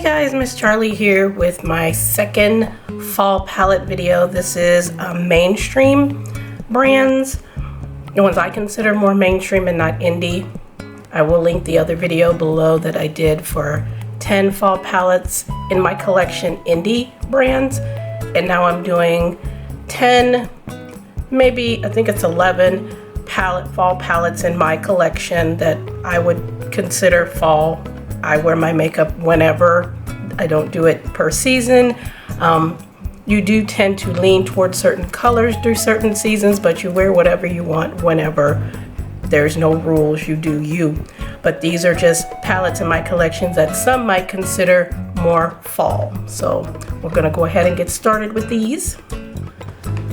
Hey guys, Miss Charlie here with my second fall palette video. This is mainstream brands, the ones I consider more mainstream and not indie. I will link the other video below that I did for 10 fall palettes in my collection indie brands. And now I'm doing 10, maybe I think it's 11 fall palettes in my collection that I would consider fall. I wear my makeup whenever. I don't do it per season. You do tend to lean towards certain colors through certain seasons, but you wear whatever you want whenever. There's no rules, you do you. But these are just palettes in my collections that some might consider more fall. So we're gonna go ahead and get started with these.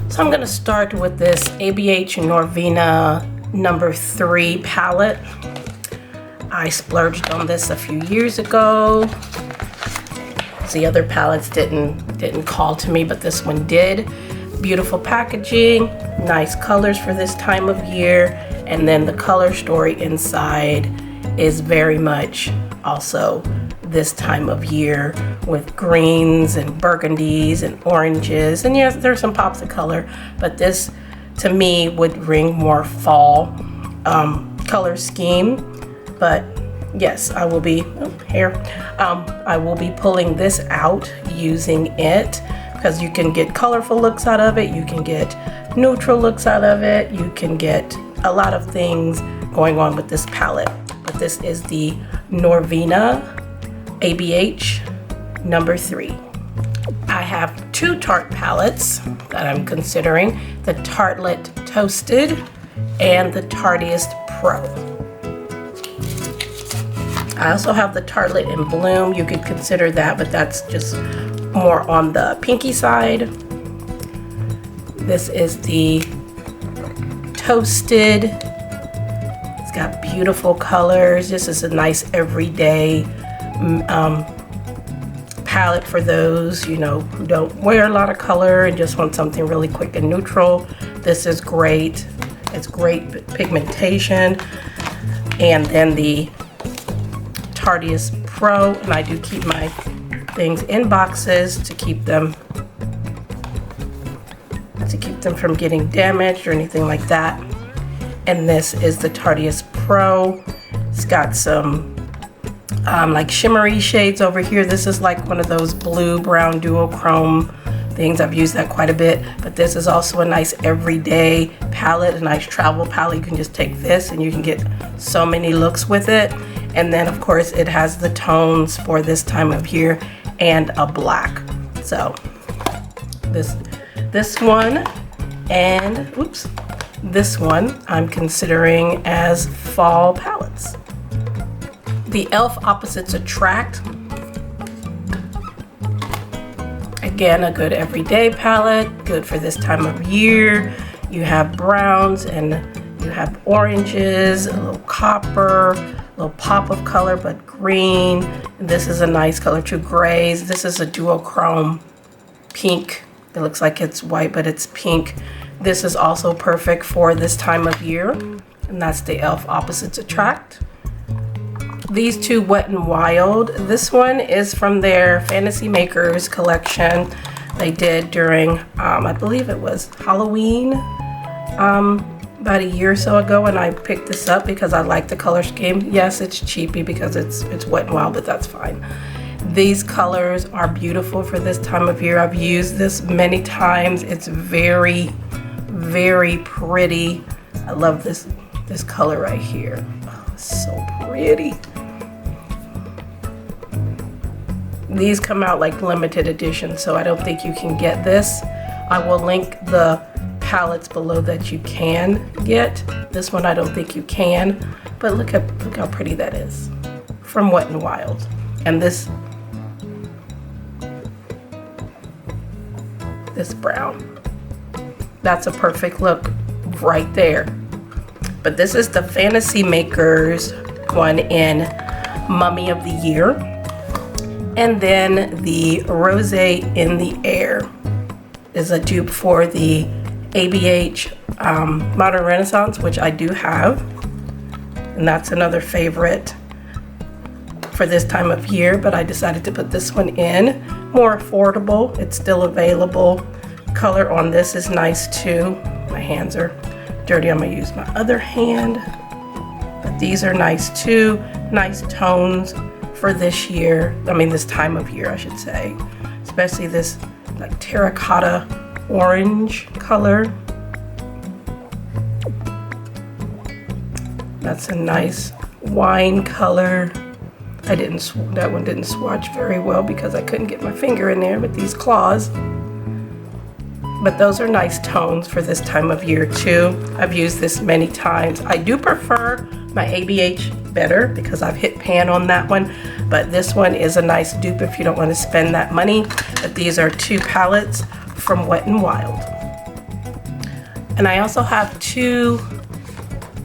So I'm gonna start with this ABH Norvina number 3 palette. I splurged on this a few years ago. The other palettes didn't call to me, but this one did. Beautiful packaging, nice colors for this time of year, and then the color story inside is very much also this time of year with greens and burgundies and oranges, and yes, there's some pops of color, but this to me would ring more fall color scheme. But yes, I will be I will be pulling this out using it because you can get colorful looks out of it, you can get neutral looks out of it, you can get a lot of things going on with this palette. But this is the Norvina ABH number 3. I have 2 Tarte palettes that I'm considering, the Tartelette Toasted and the Tartiest Pro. I also have the Tartelette in Bloom. You could consider that, but that's just more on the pinky side. This is the Toasted. It's got beautiful colors. This is a nice everyday palette for those, you know, who don't wear a lot of color and just want something really quick and neutral. This is great. It's great pigmentation. And then the Tartiest Pro, and I do keep my things in boxes to keep them from getting damaged or anything like that. And this is the Tartiest Pro. It's got some like shimmery shades over here. This is like one of those blue brown duochrome things. I've used that quite a bit, but this is also a nice everyday palette, a nice travel palette. You can just take this and you can get so many looks with it. And then of course it has the tones for this time of year and a black. So this one and this one I'm considering as fall palettes. The e.l.f. Opposites Attract. Again, a good everyday palette, good for this time of year. You have browns and you have oranges, a little copper, little pop of color, but green. And this is a nice color too, grays. This is a duochrome pink. It looks like it's white, but it's pink. This is also perfect for this time of year, and that's the e.l.f. Opposites Attract. These 2 Wet n Wild. This one is from their Fantasy Makers collection they did during, I believe it was Halloween, about a year or so ago, and I picked this up because I like the color scheme. Yes, it's cheapy because it's Wet n Wild, but that's fine. These colors are beautiful for this time of year. I've used this many times. It's very, very pretty. I love this color right here. Oh, it's so pretty. These come out like limited edition, so I don't think you can get this. I will link the palettes below that you can get. This one I don't think you can, but look how pretty that is from Wet n Wild. And this brown, that's a perfect look right there. But this is the Fantasy Makers one in Mummy of the Year, and then the Rose in the Air is a dupe for the ABH Modern Renaissance, which I do have, and that's another favorite for this time of year, but I decided to put this one in. More affordable, it's still available. Color on this is nice too. My hands are dirty, I'm gonna use my other hand. But these are nice too, nice tones for this year. I mean this time of year, I should say. Especially this like terracotta orange color. That's a nice wine color. That one didn't swatch very well because I couldn't get my finger in there with these claws. But those are nice tones for this time of year too. I've used this many times. I do prefer my ABH better because I've hit pan on that one, but this one is a nice dupe if you don't want to spend that money. But these are 2 palettes from Wet n Wild. And I also have 2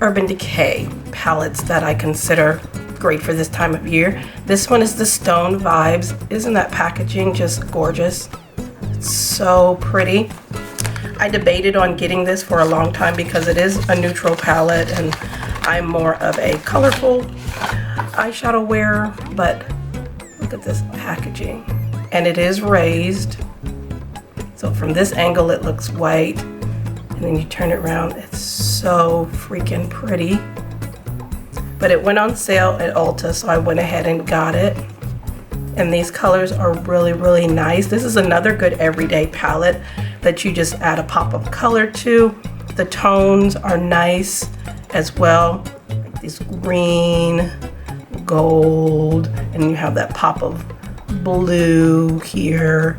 Urban Decay palettes that I consider great for this time of year. This one is the Stone Vibes. Isn't that packaging just gorgeous? It's so pretty. I debated on getting this for a long time because it is a neutral palette and I'm more of a colorful eyeshadow wearer, but look at this packaging. And it is raised. So from this angle it looks white, and then you turn it around, it's so freaking pretty. But it went on sale at Ulta, so I went ahead and got it. And these colors are really, really nice. This is another good everyday palette that you just add a pop of color to. The tones are nice as well. Like this green, gold, and you have that pop of blue here.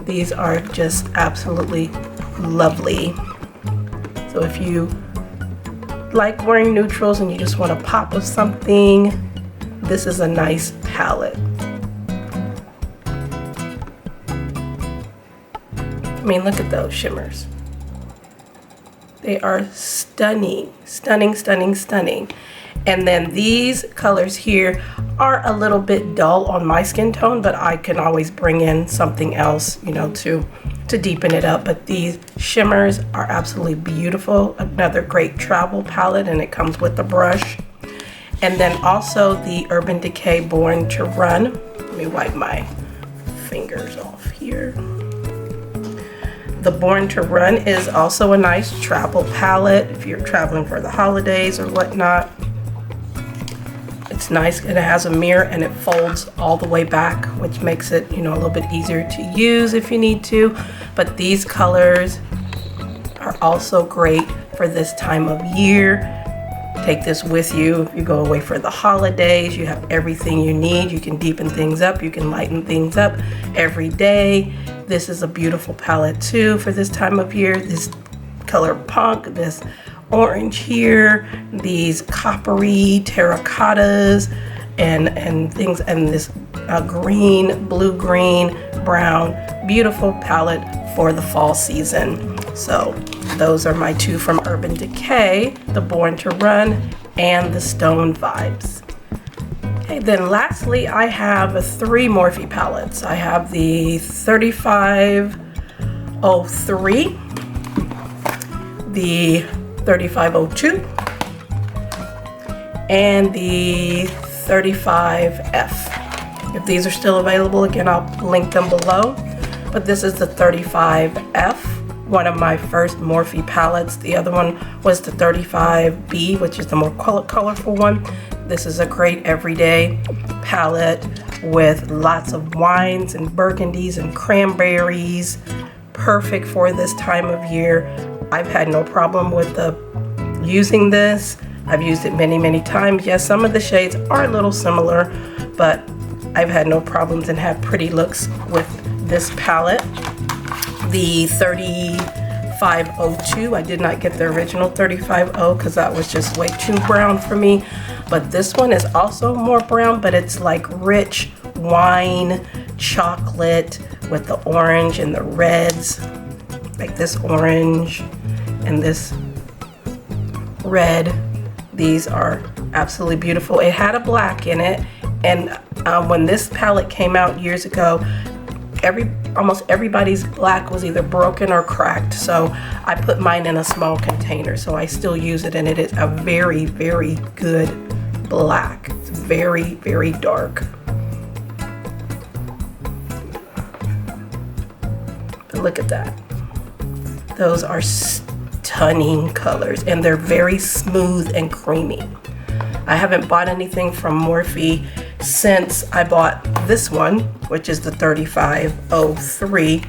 These are just absolutely lovely. So if you like wearing neutrals and you just want a pop of something, this is a nice palette. I mean, look at those shimmers. They are stunning, stunning, stunning, stunning. And then these colors here are a little bit dull on my skin tone, but I can always bring in something else, you know, to deepen it up. But these shimmers are absolutely beautiful. Another great travel palette, and it comes with a brush. And then also the Urban Decay Born to Run. Let me wipe my fingers off here. The Born to Run is also a nice travel palette if you're traveling for the holidays or whatnot. It's nice, and it has a mirror and it folds all the way back, which makes it, you know, a little bit easier to use if you need to. But these colors are also great for this time of year. Take this with you if you go away for the holidays. You have everything you need. You can deepen things up, you can lighten things up every day. This is a beautiful palette too for this time of year. This color punk, this orange here, these coppery terracottas and things, and this green, blue, green, brown, beautiful palette for the fall season. So those are my 2 from Urban Decay, the Born to Run and the Stone Vibes. Okay, then lastly I have 3 Morphe palettes. I have the 3503, the 3502, and the 35F. If these are still available, again, I'll link them below. But this is the 35F, one of my first Morphe palettes. The other one was the 35B, which is the more colorful one. This is a great everyday palette with lots of wines and burgundies and cranberries. Perfect for this time of year. I've had no problem with using this. I've used it many, many times. Yes, some of the shades are a little similar, but I've had no problems and have pretty looks with this palette. The 3502, I did not get the original 35O because that was just way too brown for me. But this one is also more brown, but it's like rich wine, chocolate with the orange and the reds. Like this orange and this red. These are absolutely beautiful. It had a black in it, and when this palette came out years ago, almost everybody's black was either broken or cracked, so I put mine in a small container, so I still use it, and it is a very, very good black. It's very, very dark. But look at that. Those are stunning colors, and they're very smooth and creamy. I haven't bought anything from Morphe since I bought this one, which is the 3503,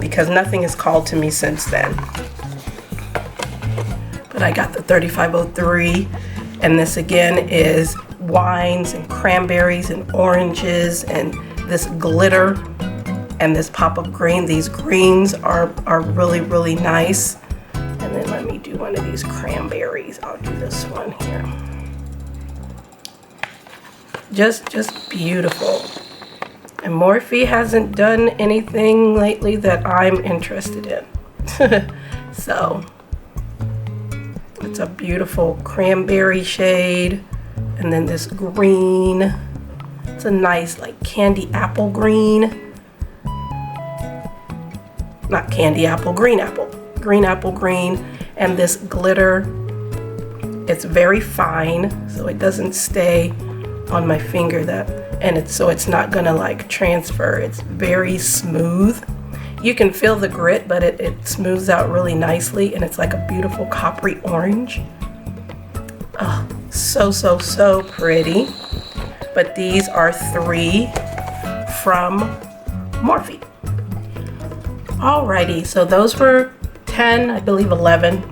because nothing has called to me since then. But I got the 3503, and this again is wines and cranberries and oranges and this glitter and this pop of green. These greens are really, really nice. And then let me do one of these cranberries. I'll do this one here. Just beautiful. And Morphe hasn't done anything lately that I'm interested in. So it's a beautiful cranberry shade, and then this green. It's a nice like candy apple green. Not candy apple, green apple. Green apple green, and this glitter. It's very fine, so it doesn't stay on my finger, so it's not gonna like transfer. It's very smooth. You can feel the grit, but it smooths out really nicely, and it's like a beautiful coppery orange. Oh, so pretty. But these are 3 from Morphe. Alrighty, so those were 10, I believe 11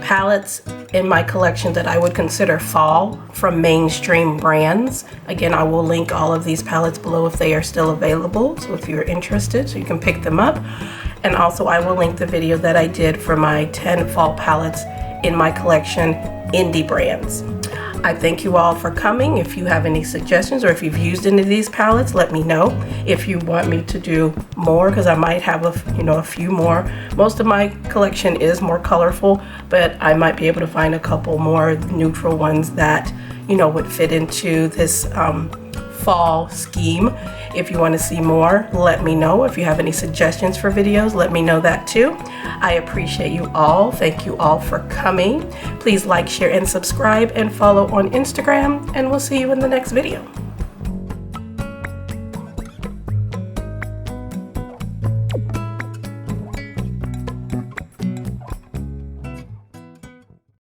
palettes in my collection that I would consider fall from mainstream brands. Again, I will link all of these palettes below if they are still available, so if you're interested, so you can pick them up. And also I will link the video that I did for my 10 fall palettes in my collection, indie brands. I thank you all for coming. If you have any suggestions or if you've used any of these palettes, let me know. If you want me to do more, because I might have a few more. Most of my collection is more colorful, but I might be able to find a couple more neutral ones that would fit into this fall scheme. If you want to see more, let me know. If you have any suggestions for videos, let me know that too. I appreciate you all. Thank you all for coming. Please like, share, and subscribe, and follow on Instagram, and we'll see you in the next video.